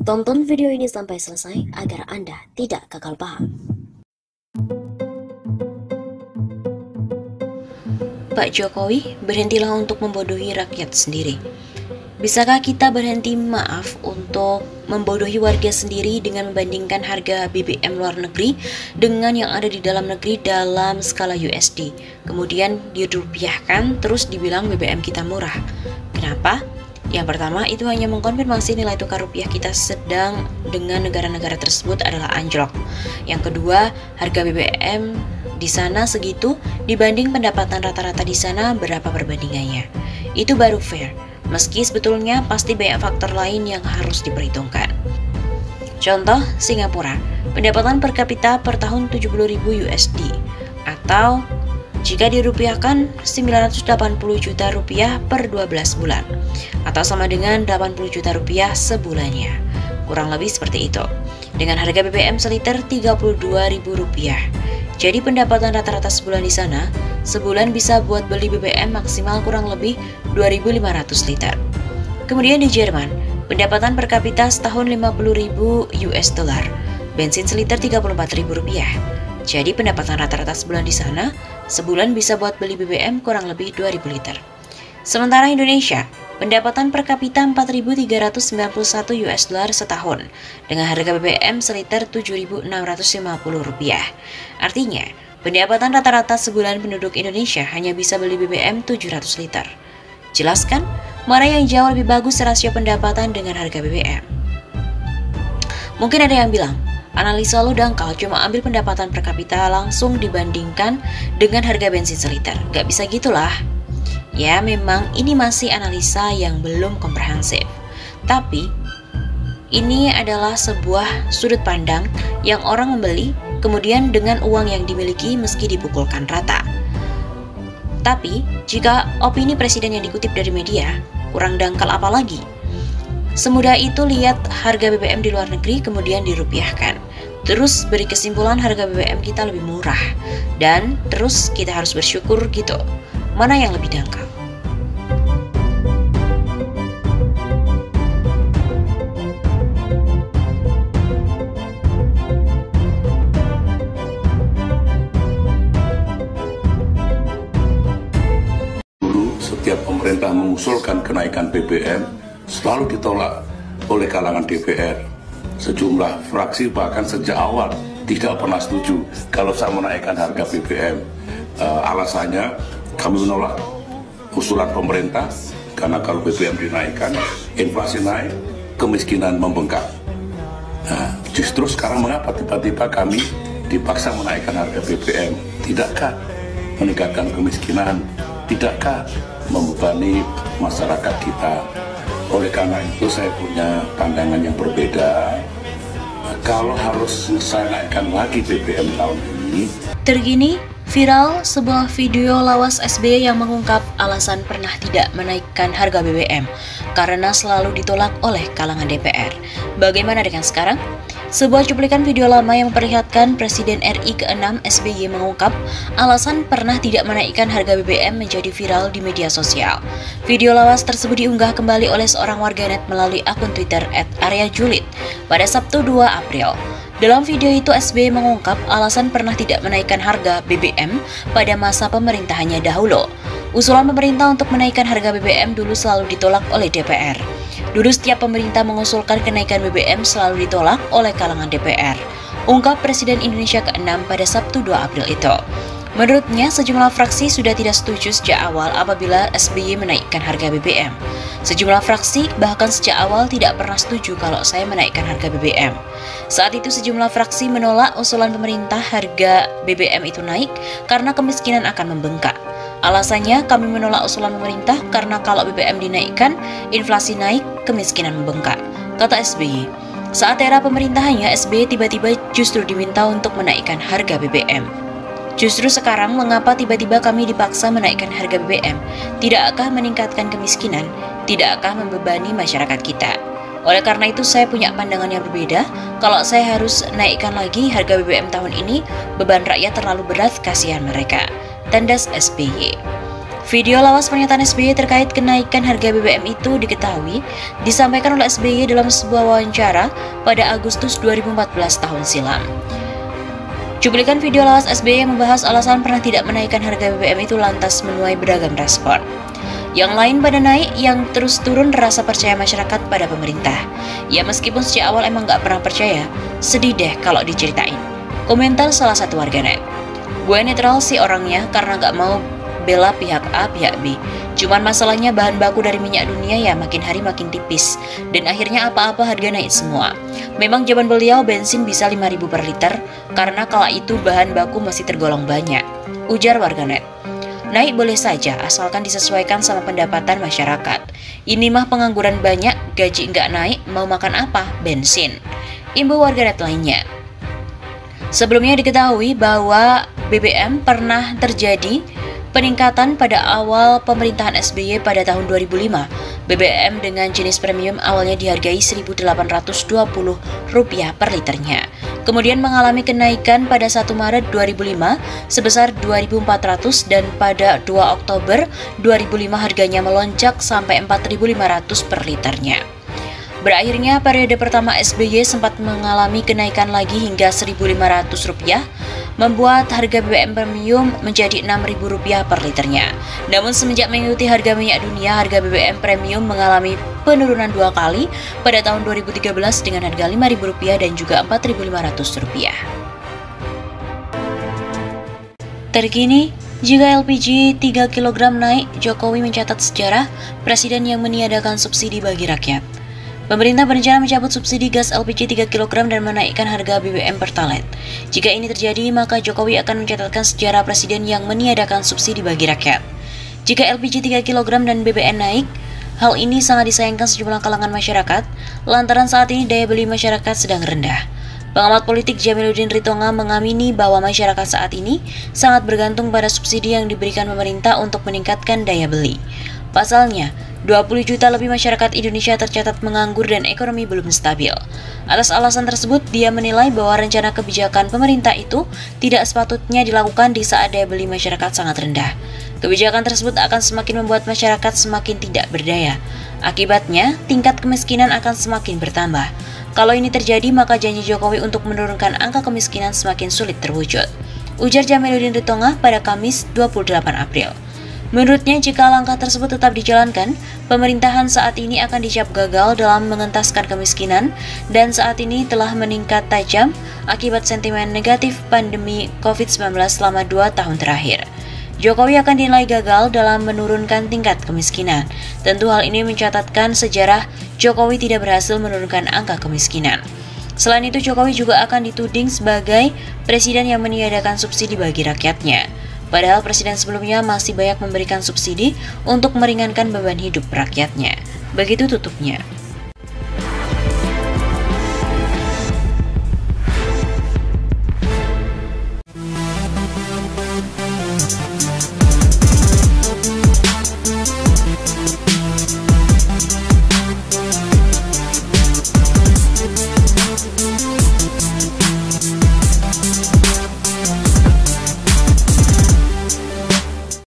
Tonton video ini sampai selesai agar Anda tidak gagal paham. Pak Jokowi, berhentilah untuk membodohi rakyat sendiri. Bisakah kita berhenti untuk membodohi warga sendiri dengan membandingkan harga BBM luar negeri dengan yang ada di dalam negeri dalam skala USD, kemudian dirupiahkan terus dibilang BBM kita murah? Kenapa? Yang pertama, itu hanya mengkonfirmasi nilai tukar rupiah kita sedang dengan negara-negara tersebut adalah anjlok. Yang kedua, harga BBM di sana segitu dibanding pendapatan rata-rata di sana berapa perbandingannya. Itu baru fair, meski sebetulnya pasti banyak faktor lain yang harus diperhitungkan. Contoh, Singapura, pendapatan per kapita per tahun 70.000 USD, atau jika dirupiahkan 980 juta rupiah per 12 bulan, atau sama dengan 80 juta rupiah sebulannya. Kurang lebih seperti itu. Dengan harga BBM seliter 32.000 rupiah. Jadi pendapatan rata-rata sebulan di sana, sebulan bisa buat beli BBM maksimal kurang lebih 2.500 liter. Kemudian di Jerman, pendapatan per kapita setahun 50.000 US dollar, bensin seliter 34.000 rupiah. Jadi pendapatan rata-rata sebulan di sana, sebulan bisa buat beli BBM kurang lebih 2.000 liter. Sementara Indonesia, pendapatan per kapita 4.391 US dollar setahun, dengan harga BBM seliter 7.650 rupiah. Artinya, pendapatan rata-rata sebulan penduduk Indonesia hanya bisa beli BBM 700 liter. Jelaskan, mana yang jauh lebih bagus rasio pendapatan dengan harga BBM? Mungkin ada yang bilang, analisa lo dangkal, cuma ambil pendapatan per kapita langsung dibandingkan dengan harga bensin seliter. Gak bisa gitulah. Ya memang ini masih analisa yang belum komprehensif. Tapi ini adalah sebuah sudut pandang yang orang membeli kemudian dengan uang yang dimiliki meski dipukulkan rata. Tapi jika opini presiden yang dikutip dari media, kurang dangkal apa lagi? Semudah itu lihat harga BBM di luar negeri kemudian dirupiahkan. Terus beri kesimpulan harga BBM kita lebih murah. Dan terus kita harus bersyukur gitu. Mana yang lebih dangkal? Dulu setiap pemerintah mengusulkan kenaikan BBM selalu ditolak oleh kalangan DPR. Sejumlah fraksi bahkan sejak awal tidak pernah setuju kalau saya menaikkan harga BBM. Alasannya kami menolak usulan pemerintah karena kalau BBM dinaikkan, inflasi naik, kemiskinan membengkak. Nah, justru sekarang mengapa tiba-tiba kami dipaksa menaikkan harga BBM? Tidakkah meningkatkan kemiskinan? Tidakkah membebani masyarakat kita? Oleh karena itu saya punya pandangan yang berbeda. Kalau harus saya naikkan lagi BBM tahun ini. Terkini, viral sebuah video lawas SBY yang mengungkap alasan pernah tidak menaikkan harga BBM karena selalu ditolak oleh kalangan DPR. Bagaimana dengan sekarang? Sebuah cuplikan video lama yang memperlihatkan Presiden RI ke-6 SBY mengungkap alasan pernah tidak menaikkan harga BBM menjadi viral di media sosial. Video lawas tersebut diunggah kembali oleh seorang warganet melalui akun Twitter @aryajulit pada Sabtu 2 April. Dalam video itu SBY mengungkap alasan pernah tidak menaikkan harga BBM pada masa pemerintahannya dahulu. Usulan pemerintah untuk menaikkan harga BBM dulu selalu ditolak oleh DPR. Dulu setiap pemerintah mengusulkan kenaikan BBM selalu ditolak oleh kalangan DPR. Ungkap Presiden Indonesia ke-6 pada Sabtu 2 April itu. Menurutnya, sejumlah fraksi sudah tidak setuju sejak awal apabila SBY menaikkan harga BBM. Sejumlah fraksi bahkan sejak awal tidak pernah setuju kalau saya menaikkan harga BBM. Saat itu sejumlah fraksi menolak usulan pemerintah harga BBM itu naik karena kemiskinan akan membengkak. Alasannya, kami menolak usulan pemerintah karena kalau BBM dinaikkan, inflasi naik, kemiskinan membengkak, kata SBY. Saat era pemerintahannya, SBY tiba-tiba justru diminta untuk menaikkan harga BBM. Justru sekarang, mengapa tiba-tiba kami dipaksa menaikkan harga BBM? Tidakkah meningkatkan kemiskinan? Tidakkah membebani masyarakat kita? Oleh karena itu, saya punya pandangan yang berbeda. Kalau saya harus naikkan lagi harga BBM tahun ini, beban rakyat terlalu berat, kasihan mereka. Tandas SBY. Video lawas pernyataan SBY terkait kenaikan harga BBM itu diketahui disampaikan oleh SBY dalam sebuah wawancara pada Agustus 2014 tahun silam. Cuplikan video lawas SBY yang membahas alasan pernah tidak menaikkan harga BBM itu lantas menuai beragam respon. Yang lain pada naik, yang terus turun rasa percaya masyarakat pada pemerintah. Ya meskipun sejak awal emang gak pernah percaya, sedih deh kalau diceritain. Komentar salah satu warganet. Gue netral sih orangnya karena gak mau bela pihak A, pihak B. Cuman masalahnya bahan baku dari minyak dunia ya makin hari makin tipis. Dan akhirnya apa-apa harga naik semua. Memang zaman beliau bensin bisa 5.000 per liter karena kala itu bahan baku masih tergolong banyak. Ujar warganet. Naik boleh saja asalkan disesuaikan sama pendapatan masyarakat. Ini mah pengangguran banyak, gaji nggak naik, mau makan apa? Bensin. Imbau warganet lainnya. Sebelumnya diketahui bahwa BBM pernah terjadi peningkatan pada awal pemerintahan SBY pada tahun 2005. BBM dengan jenis premium awalnya dihargai Rp1.820 per liternya. Kemudian mengalami kenaikan pada 1 Maret 2005 sebesar Rp2.400 dan pada 2 Oktober 2005 harganya melonjak sampai Rp4.500 per liternya. Berakhirnya periode pertama SBY sempat mengalami kenaikan lagi hingga Rp1.500, membuat harga BBM premium menjadi Rp6.000 per liternya. Namun semenjak mengikuti harga minyak dunia, harga BBM premium mengalami penurunan 2 kali pada tahun 2013 dengan harga Rp5.000 dan juga Rp4.500. Terkini, jika LPG 3 kg naik, Jokowi mencatat sejarah presiden yang meniadakan subsidi bagi rakyat. Pemerintah berencana mencabut subsidi gas LPG 3 kg dan menaikkan harga BBM Pertalite. Jika ini terjadi, maka Jokowi akan mencatatkan sejarah presiden yang meniadakan subsidi bagi rakyat. Jika LPG 3 kg dan BBM naik, hal ini sangat disayangkan sejumlah kalangan masyarakat, lantaran saat ini daya beli masyarakat sedang rendah. Pengamat politik Jamiluddin Ritonga mengamini bahwa masyarakat saat ini sangat bergantung pada subsidi yang diberikan pemerintah untuk meningkatkan daya beli. Pasalnya, 20 juta lebih masyarakat Indonesia tercatat menganggur dan ekonomi belum stabil. Atas alasan tersebut, dia menilai bahwa rencana kebijakan pemerintah itu tidak sepatutnya dilakukan di saat daya beli masyarakat sangat rendah. Kebijakan tersebut akan semakin membuat masyarakat semakin tidak berdaya. Akibatnya, tingkat kemiskinan akan semakin bertambah. Kalau ini terjadi, maka janji Jokowi untuk menurunkan angka kemiskinan semakin sulit terwujud. Ujar Jamiluddin Ritonga pada Kamis 28 April. Menurutnya, jika langkah tersebut tetap dijalankan, pemerintahan saat ini akan dicap gagal dalam mengentaskan kemiskinan dan saat ini telah meningkat tajam akibat sentimen negatif pandemi COVID-19 selama 2 tahun terakhir. Jokowi akan dinilai gagal dalam menurunkan tingkat kemiskinan. Tentu hal ini mencatatkan sejarah Jokowi tidak berhasil menurunkan angka kemiskinan. Selain itu, Jokowi juga akan dituding sebagai presiden yang meniadakan subsidi bagi rakyatnya. Padahal presiden sebelumnya masih banyak memberikan subsidi untuk meringankan beban hidup rakyatnya. Begitu tutupnya.